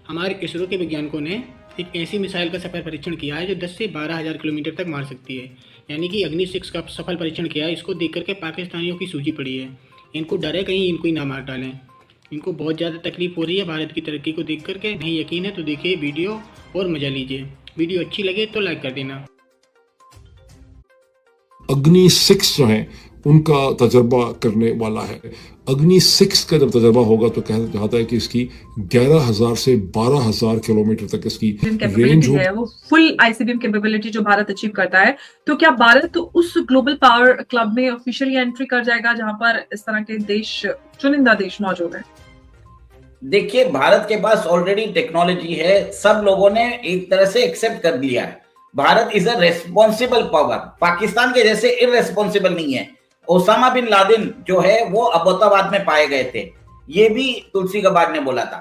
हमारे इसरो के वैज्ञानिकों ने एक ऐसी मिसाइल का सफल परीक्षण किया है जो 10 से 12,000 किलोमीटर तक मार सकती है। यानी कि अग्नि 6 का सफल परीक्षण किया है। इसको देख करके पाकिस्तानियों की सूझी पड़ी है। इनको डर है कहीं इनको ही ना मार डालें। इनको बहुत ज़्यादा तकलीफ हो रही है भारत की तरक्की को देख करके। नहीं यकीन है तो देखिए वीडियो और मज़ा लीजिए। वीडियो अच्छी लगे तो लाइक कर देना। अग्नि 6 जो है उनका तजर्बा करने वाला है। अग्नि 6 का जब तजर्बा होगा तो कहना चाहता है कि इसकी 11,000 से 12,000 किलोमीटर तक इसकी रेंज है। वो फुल आईसीबीएम कैपेबिलिटी जो भारत अचीव करता है, तो क्या भारत उस ग्लोबल पावर क्लब में ऑफिशियली एंट्री कर जाएगा जहां पर इस तरह के देश, चुनिंदा देश मौजूद है? देखिए, भारत के पास ऑलरेडी टेक्नोलॉजी है। सब लोगों ने एक तरह से एक्सेप्ट कर लिया है। Bharat is a responsible power. Pakistan के जैसे इररेस्पॉन्सिबल नहीं है। ओसामा बिन लादेन जो है वो अबोताबाद में पाए गए थे। ये भी तुलसी गबार्ड ने बोला था।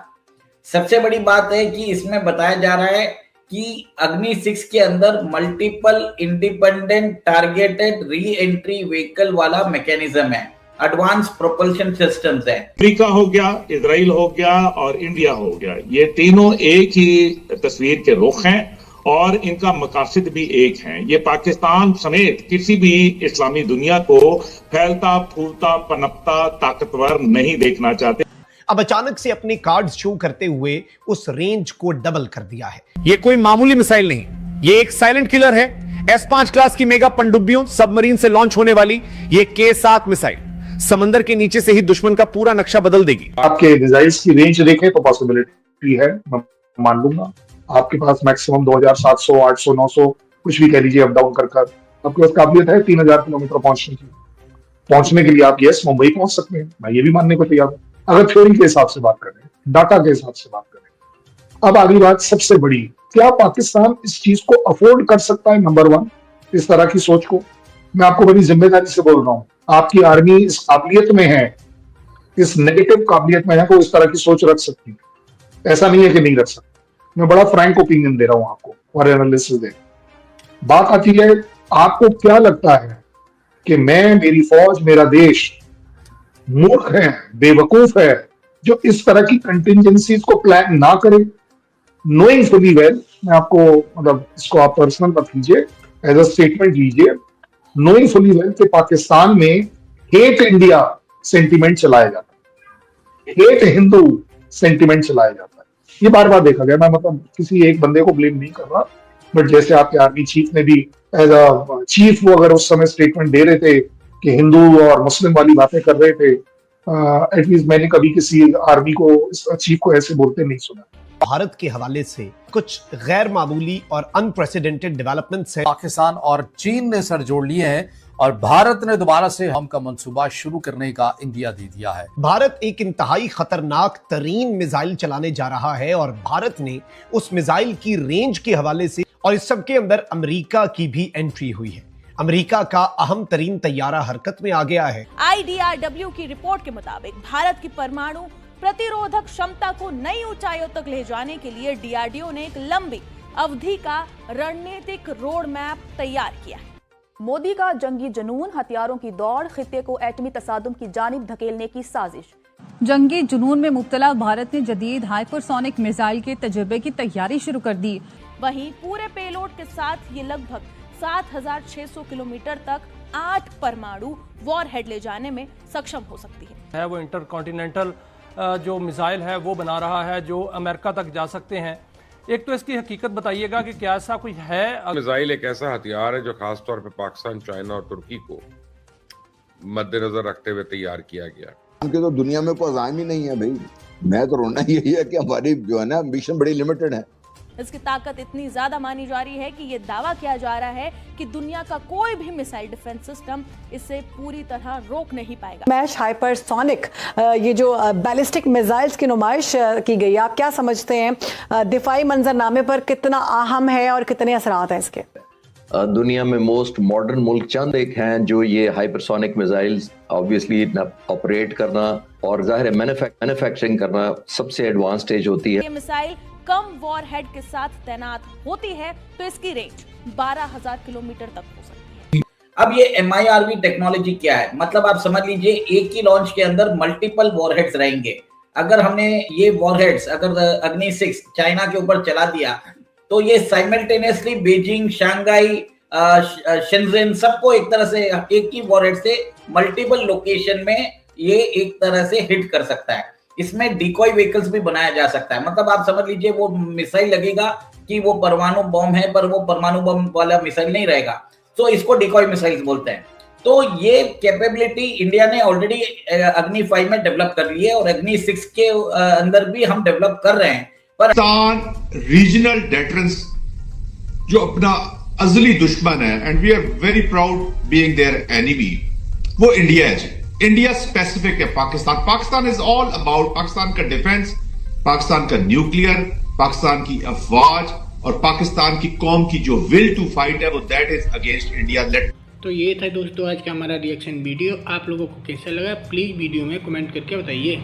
सबसे बड़ी बात है कि इसमें बताया जा रहा है कि अग्नि 6 के अंदर multiple independent targeted re entry vehicle वाला मैकेनिज्म है। एडवांस प्रोपल्शन सिस्टम्स है। अमेरिका हो गया, इजराइल हो गया और इंडिया हो गया, ये तीनों एक ही तस्वीर के रुख हैं और इनका मकासद भी एक है। ये पाकिस्तान समेत किसी भी इस्लामी दुनिया को फैलता फूलता पनपता ताकतवर नहीं देखना चाहते। अब अचानक से अपने कार्ड्स शो करते हुए उस रेंज को डबल कर दिया है। ये कोई मामूली मिसाइल नहीं, ये एक साइलेंट किलर है। S5 क्लास की मेगा पनडुब्बियों सबमरीन से लॉन्च होने वाली ये K7 मिसाइल समंदर के नीचे से ही दुश्मन का पूरा नक्शा बदल देगी। आपके मिसाइल्स की रेंज देखें तो पॉसिबिलिटी है, मैं मान लूंगा। आपके पास मैक्सिमम 2700, 800, 900 कुछ भी कह लीजिए अप डाउन कर आपके पास काबिलियत है 3,000 किलोमीटर पहुंचने के लिए आप यस मुंबई पहुंच सकते हैं। मैं ये भी मानने को तैयार हूं, अगर थ्योरी के हिसाब से बात करें, डाटा के हिसाब से बात करें। अब अगली बात सबसे बड़ी, क्या पाकिस्तान इस चीज को अफोर्ड कर सकता है? नंबर 1, इस तरह की सोच को मैं आपको बड़ी जिम्मेदारी से बोल रहा हूं। आपकी आर्मी इस काबिलियत में है, इस नेगेटिव काबिलियत में है वो इस तरह की सोच रख सकती है। ऐसा नहीं है कि नहीं रख सकती। मैं बड़ा फ्रैंक ओपिनियन दे रहा हूं आपको और एनालिसिस दे। बात आती है, आपको क्या लगता है कि मैं, मेरी फौज, मेरा देश मूर्ख है, बेवकूफ है जो इस तरह की कंटिंजेंसीज को प्लान ना करे? नोइंग फुली वेल, मैं आपको मतलब इसको आप पर्सनल मत लीजिए, एज अ स्टेटमेंट लीजिए। नोइंग फुली वेल कि पाकिस्तान में हेट इंडिया सेंटिमेंट चलाया जाता है, हेट हिंदू सेंटिमेंट चलाया जाता है। ये बार बार देखा गया। मैं मतलब किसी एक बंदे को ब्लेम नहीं कर रहा, बट जैसे आपके आर्मी चीफ ने भी एज अ चीफ वो अगर उस समय स्टेटमेंट दे रहे थे कि हिंदू और मुस्लिम वाली बातें कर रहे थे, एटलीस्ट मैंने कभी किसी आर्मी को, चीफ को ऐसे बोलते नहीं सुना। भारत के हवाले से कुछ गैर मामूली और अनप्रेसिडेंटेड डेवलपमेंट्स हैं। पाकिस्तान और चीन ने सर जोड़ लिए हैं और भारत ने दोबारा से हम का मंसूबा शुरू करने का इंदिया दे दिया है। भारत एक इंतहाई खतरनाक तरीन मिसाइल चलाने जा रहा है और भारत ने उस मिसाइल की रेंज के हवाले से, और इस सब के अंदर अमेरिका की भी एंट्री हुई है। अमेरिका का अहम तरीन तैयारा हरकत में आ गया है। IDRW की रिपोर्ट के मुताबिक भारत की परमाणु प्रतिरोधक क्षमता को नई ऊंचाइयों तक ले जाने के लिए DRDO ने एक लंबी अवधि का रणनीतिक रोड मैप तैयार किया है। मोदी का जंगी जुनून, हथियारों की दौड़, खित्ते को एटमी तसादुम की जानिब धकेलने की साजिश। जंगी जुनून में मुब्तला भारत ने जदीद हाइपरसोनिक मिसाइल के तजुर्बे की तैयारी शुरू कर दी। वहीं पूरे पेलोड के साथ ये लगभग 7,600 किलोमीटर तक 8 परमाणु वॉरहेड ले जाने में सक्षम हो सकती है। वो इंटरकॉन्टिनेंटल जो मिसाइल है वो बना रहा है जो अमेरिका तक जा सकते हैं। एक तो इसकी हकीकत बताइएगा कि क्या ऐसा कुछ है? मिसाइल एक ऐसा हथियार है जो खास तौर पे पाकिस्तान, चाइना और तुर्की को मद्देनजर रखते हुए तैयार किया गया। उनके तो दुनिया में कोई आज़ाम ही नहीं है भाई। मैं तो रोना यही है कि हमारी जो है ना एम्बिशन बड़ी लिमिटेड है। इसकी ताकत इतनी ज्यादा मानी जा रही है कि ये दावा किया जा रहा है कि दुनिया का कोई भी मिसाइल डिफेंस सिस्टम इसे पूरी तरह रोक नहीं पाएगा। मैश हाइपरसोनिक ये जो बैलिस्टिक मिसाइल्स की नुमाइश की गई, आप क्या समझते हैं? दिफाई मंजरनामे पर कितना अहम है और कितने असरात हैं इसके? दुनिया में मोस्ट मॉडर्न मुल्क चंद एक हैं जो ये हाइपरसोनिक मिसाइल्स ऑब्वियसली ऑपरेट करना और जाहिर है मैन्युफैक्चरिंग करना सबसे एडवांस स्टेज होती है। ये मिसाइल कम वॉरहेड के साथ तैनात होती है तो इसकी रेंज 12,000 किलोमीटर तक हो सकती है। अब ये MIRV टेक्नोलॉजी क्या है? मतलब आप समझ लीजिए एक ही लॉन्च के अंदर मल्टीपल वॉरहेड्स रहेंगे। अगर हमने ये वॉरहेड्स अगर अग्नि 6 चाइना के ऊपर चला दिया तो ये साइमल्टेनियसली बीजिंग, शंघाई, शेंजन सबको एक तरह से एक ही वॉरहेड से मल्टीपल लोकेशन में ये एक तरह से हिट कर सकता है। इसमें डिकॉय व्हीकल्स भी बनाया जा सकता है। मतलब आप समझ लीजिए वो मिसाइल लगेगा कि वो परमाणु बम है, पर वो परमाणु बम वाला मिसाइल नहीं रहेगा, तो इसको डिकॉय मिसाइल्स बोलते हैं। तो ये कैपेबिलिटी इंडिया ने ऑलरेडी अग्नि 5 में डेवलप कर ली है और अग्नि 6 के अंदर भी हम डेवलप कर रहे हैं। पर रीजनल डेटरेंस जो अपना अजली दुश्मन है, and we are very proud being their enemy, वो इंडिया है। इंडिया स्पेसिफिक है Pakistan is all about Pakistan का डिफेंस, पाकिस्तान का न्यूक्लियर, पाकिस्तान की अफवाज और पाकिस्तान की कौम की जो विल टू फाइट है वो दैट इज अगेंस्ट इंडिया। तो ये था दोस्तों आज का हमारा रिएक्शन वीडियो। आप लोगों को कैसा लगा प्लीज वीडियो में कमेंट करके बताइए।